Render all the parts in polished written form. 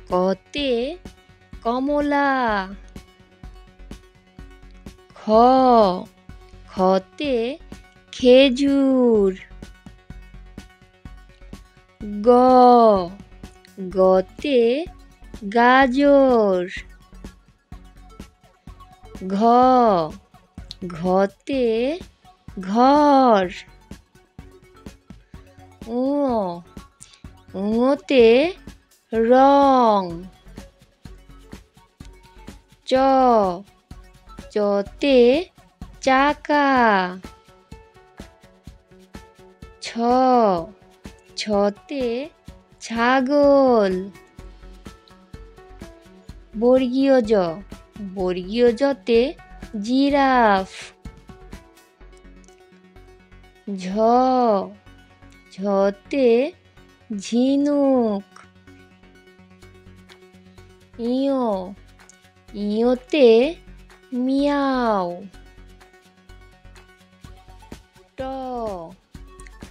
কতে কমলা। খতে খেজুর। গতে গাজর। ঘতে ঘর। ঙতে রং। চতে চাকা। ছতে ছাগল। বর্গীয় জতে জিরাফ। ঝতে ঝিনুক। ইয়োতে মিয়াও।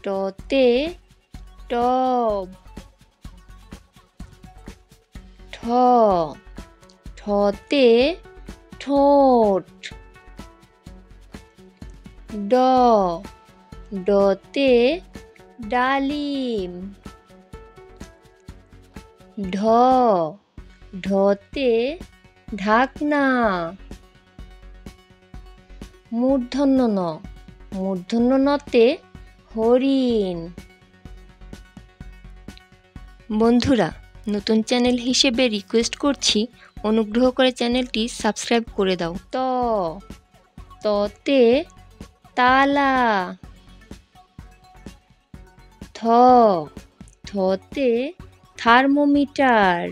টতে টব। ঠতে ঠোঁট। ডতে ডালিম। ঢতে ঢাকনা। মূর্ধন্য নতে হরিণ। বন্ধুরা, নতুন চ্যানেল হিসেবে রিকোয়েস্ট করছি, অনুগ্রহ করে চ্যানেলটি সাবস্ক্রাইব করে দাও। ততে তালা। থতে থার্মোমিটার।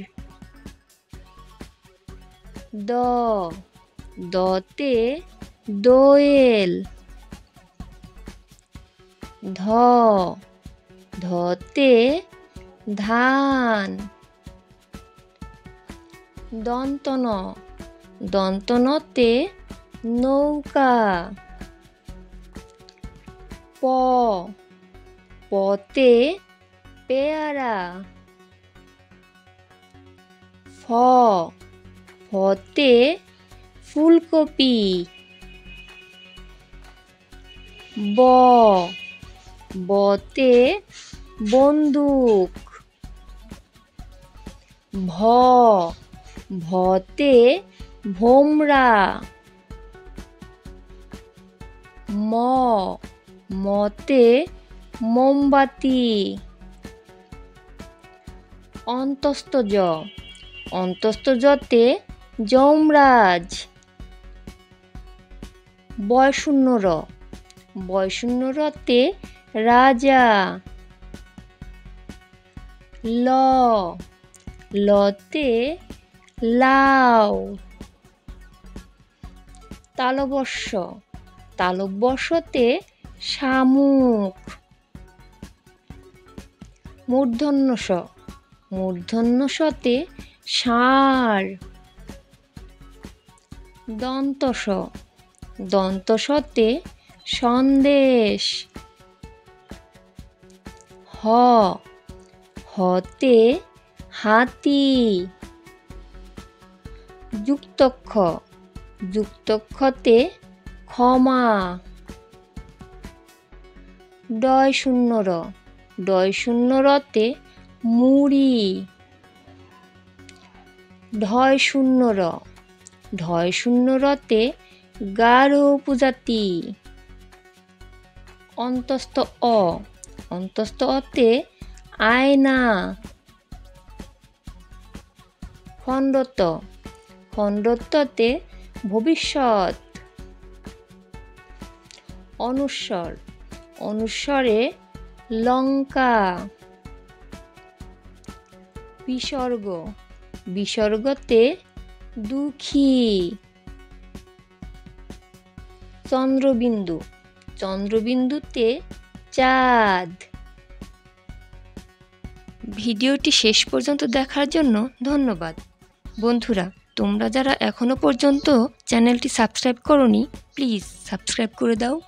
দতে দোয়েল। ধতে ধান। দন্তনতে নৌকা। পতে পেয়ারা। ফতে ফুলকপি। বতে বন্দুক। ভতে ভোমরা। মতে মোমবাতি। অন্তস্থ জতে যমরাজ। বয়শূন্য রতে রাজা। লতে লাউ। তালব্যস্যতে শামুক। মূর্ধন্য শতে ষাঁড়। দন্তসতে সন্দেশ। হতে হাতি। যুক্তক্ষতে ক্ষমা। ডয়শূন্য রতে মুড়ি। ঢয়শূন্য রতে গারো উপজাতি। অন্তস্থ অতে আয়না। খণ্ডত্বতে ভবিষ্যৎ। অনুস্বরে লঙ্কা। বিসর্গতে দুঃখী। চন্দ্রবিন্দুতে চাঁদ। ভিডিওটি শেষ পর্যন্ত দেখার জন্য ধন্যবাদ। বন্ধুরা, তোমরা যারা এখনো পর্যন্ত চ্যানেলটি সাবস্ক্রাইব করোনি, প্লিজ সাবস্ক্রাইব করে দাও।